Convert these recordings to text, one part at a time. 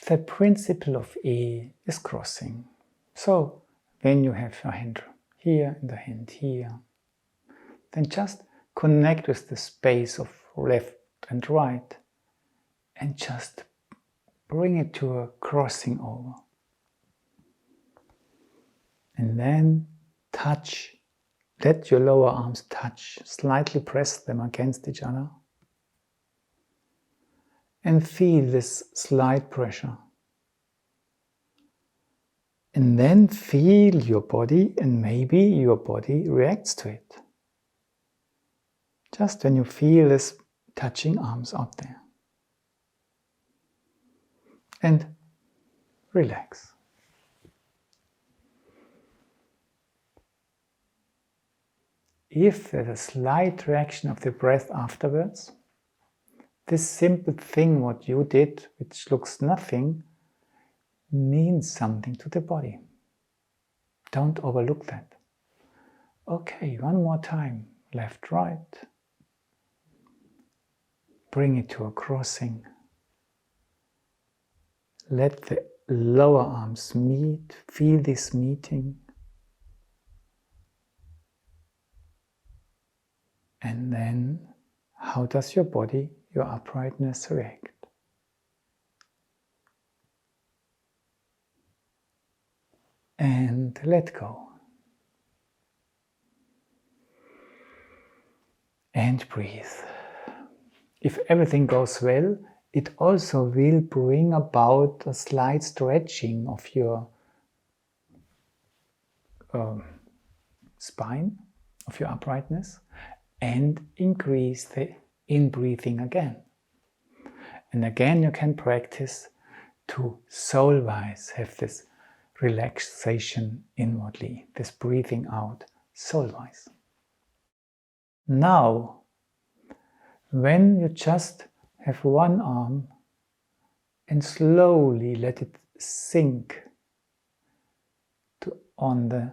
the principle of E is crossing. So when you have your hand here and the hand here, then just connect with the space of left and right and just bring it to a crossing over. And then touch, let your lower arms touch, slightly press them against each other. And feel this slight pressure. And then feel your body, and maybe your body reacts to it. Just when you feel this touching arms out there. And relax. If there's a slight reaction of the breath afterwards, this simple thing what you did, which looks nothing, means something to the body. Don't overlook that. Okay, one more time. Left, right. Bring it to a crossing. Let the lower arms meet. Feel this meeting. And then, how does your body, your uprightness react? And let go. And breathe. If everything goes well, it also will bring about a slight stretching of your spine, of your uprightness, and increase the in-breathing again. And again you can practice to soul-wise have this relaxation inwardly, this breathing out soul-wise. Now, when you just have one arm and slowly let it sink on the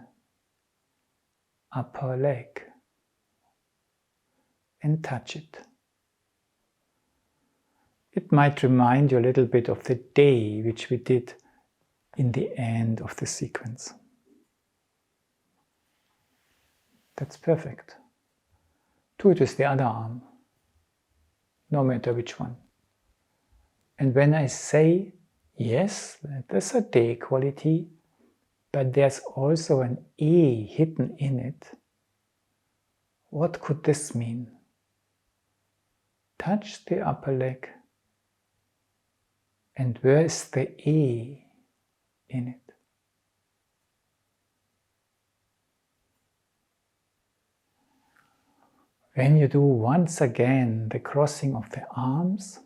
upper leg and touch it. It might remind you a little bit of the day which we did in the end of the sequence. That's perfect. Do it with the other arm, no matter which one. And when I say, yes, there's a day quality, but there's also an E hidden in it, what could this mean? Touch the upper leg, and where is the E in it? When you do once again the crossing of the arms,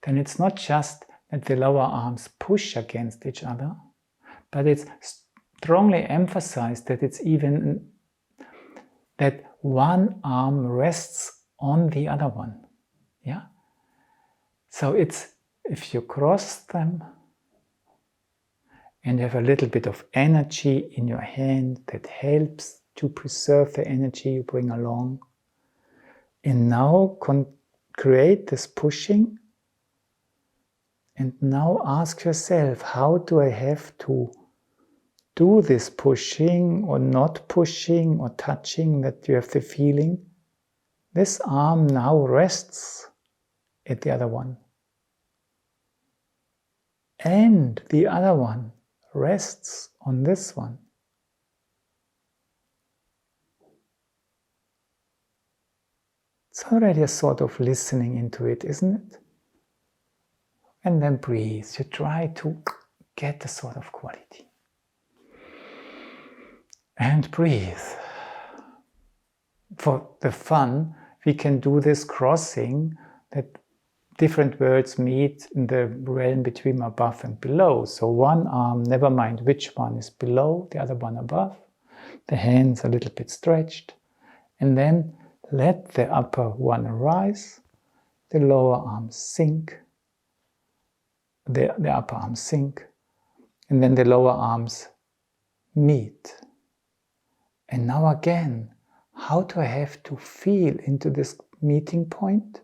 then it's not just that the lower arms push against each other, but it's strongly emphasized that it's even that one arm rests on the other one. Yeah? So it's, if you cross them and have a little bit of energy in your hand that helps to preserve the energy you bring along, and now create this pushing, and now ask yourself, how do I have to do this pushing or not pushing or touching, that you have the feeling this arm now rests at the other one, and the other one rests on this one. It's already a sort of listening into it, isn't it? And then breathe. You try to get a sort of quality. And breathe. For the fun, we can do this crossing, that different words meet in the realm between above and below. So one arm, never mind which one is below, the other one above. The hands a little bit stretched. And then let the upper one rise, the lower arm sink, the upper arm sink, and then the lower arms meet. And now again, how do I have to feel into this meeting point?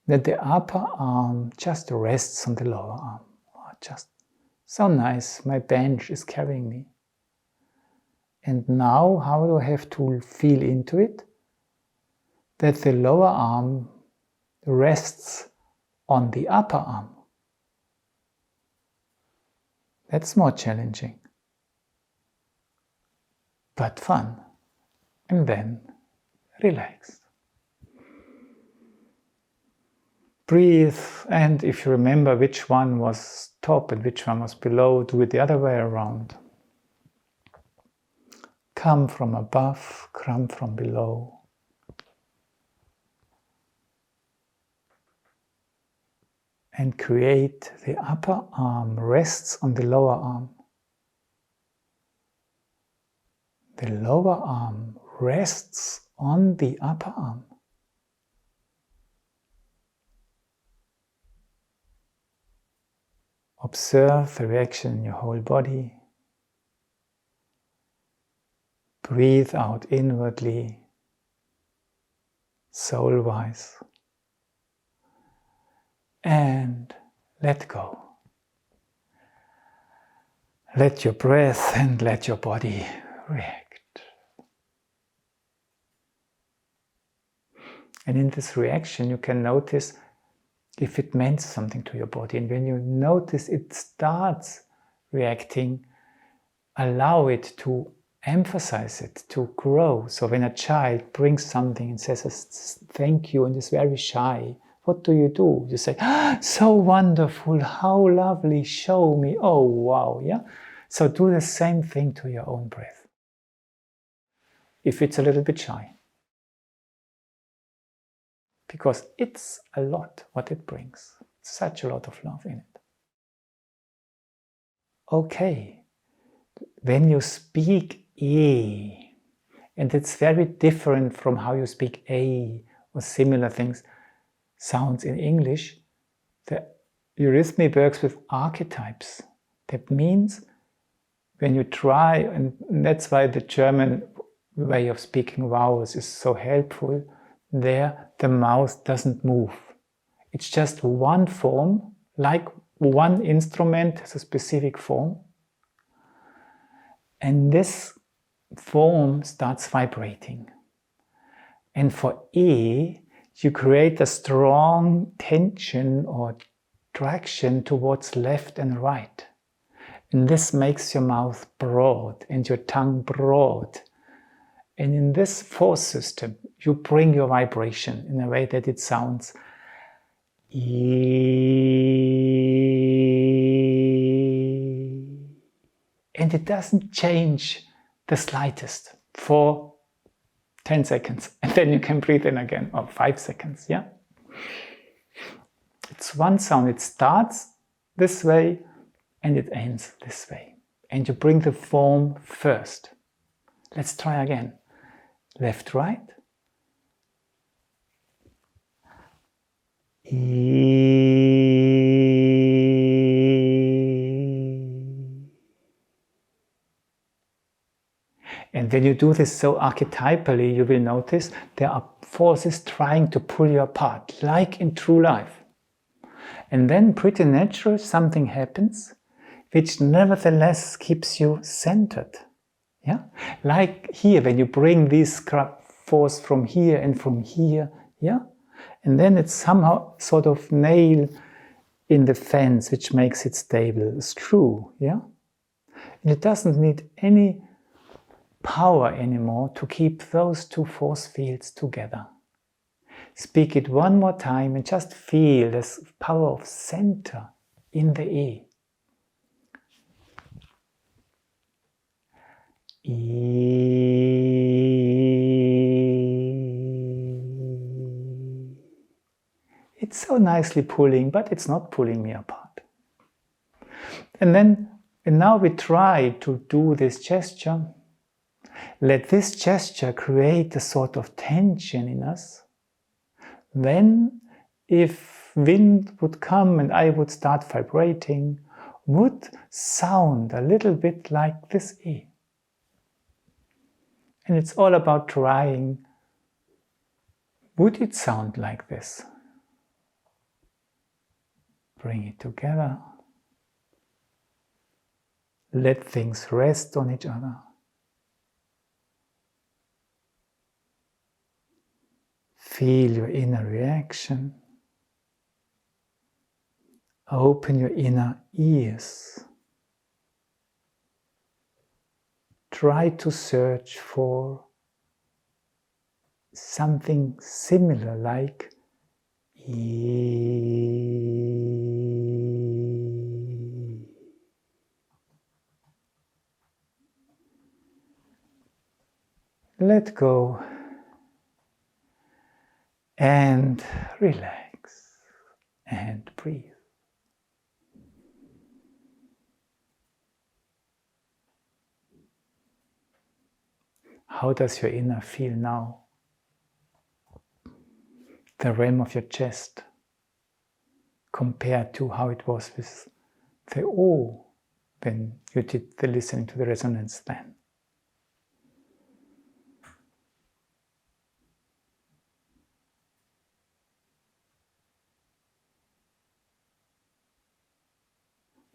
that the upper arm just rests on the lower arm. Oh, just so nice, my bench is carrying me. And now, how do I have to feel into it? That the lower arm rests on the upper arm. That's more challenging, but fun. And then relax. Breathe, and if you remember which one was top and which one was below, do it the other way around. Come from above, come from below. And create the upper arm rests on the lower arm. The lower arm rests on the upper arm. Observe the reaction in your whole body. Breathe out inwardly, soul-wise. And let go. Let your breath and let your body react. And in this reaction you can notice if it meant something to your body. And when you notice it starts reacting, allow it to emphasize it, to grow. So when a child brings something and says thank you and is very shy, what do? You say, ah, so wonderful, how lovely, show me, oh wow, yeah? So do the same thing to your own breath. If it's a little bit shy. Because it's a lot what it brings. Such a lot of love in it. Okay, when you speak E, and it's very different from how you speak A or similar things, sounds in English, the Eurythmy works with archetypes. That means when you try, and that's why the German way of speaking vowels is so helpful, there the mouth doesn't move. It's just one form, like one instrument has a specific form, and this form starts vibrating. And for E, you create a strong tension or traction towards left and right. And this makes your mouth broad and your tongue broad. And in this force system, you bring your vibration in a way that it sounds E. And it doesn't change the slightest for 10 seconds, and then you can breathe in again, or 5 seconds, yeah? It's one sound, it starts this way, and it ends this way. And you bring the form first. Let's try again. Left, right. And when you do this so archetypally, you will notice there are forces trying to pull you apart, like in true life. And then pretty natural something happens, which nevertheless keeps you centered. Yeah? Like here, when you bring this force from here and from here, yeah? And then it's somehow sort of nail in the fence, which makes it stable, a screw, yeah? And it doesn't need any power anymore to keep those two force fields together. Speak it one more time and just feel this power of center in the E. It's so nicely pulling, but it's not pulling me apart. And now we try to do this gesture. Let this gesture create a sort of tension in us. Then, if wind would come and I would start vibrating, would sound a little bit like this E. And it's all about trying, would it sound like this? bring it together. Let things rest on each other. Feel your inner reaction. Open your inner ears. Try to search for something similar like let go and relax and breathe. How does your inner feel now? The realm of your chest compared to how it was with the O when you did the listening to the resonance then.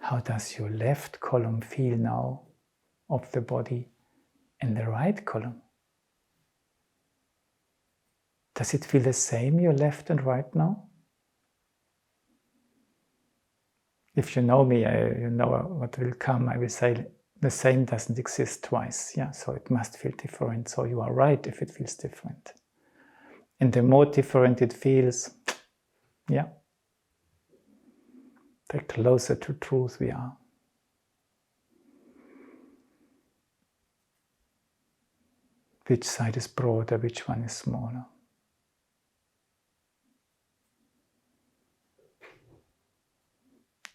How does your left column feel now of the body and the right column? Does it feel the same, your left and right now? If you know me, you know what will come. I will say the same doesn't exist twice. Yeah, so it must feel different. So you are right if it feels different. And the more different it feels, yeah, the closer to truth we are. Which side is broader, which one is smaller?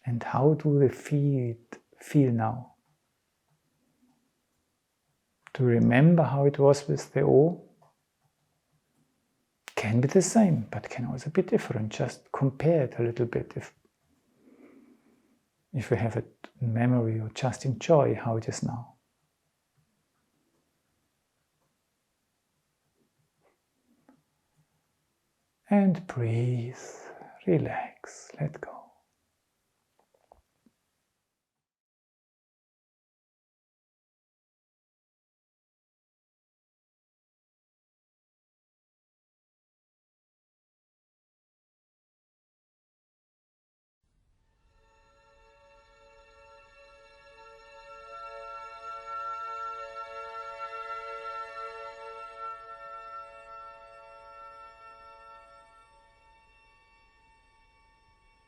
And how do the feet feel now? To remember how it was with the O can be the same, but can also be different. Just compare it a little bit if you have it in memory, or just enjoy how it is now. And breathe, relax, let go.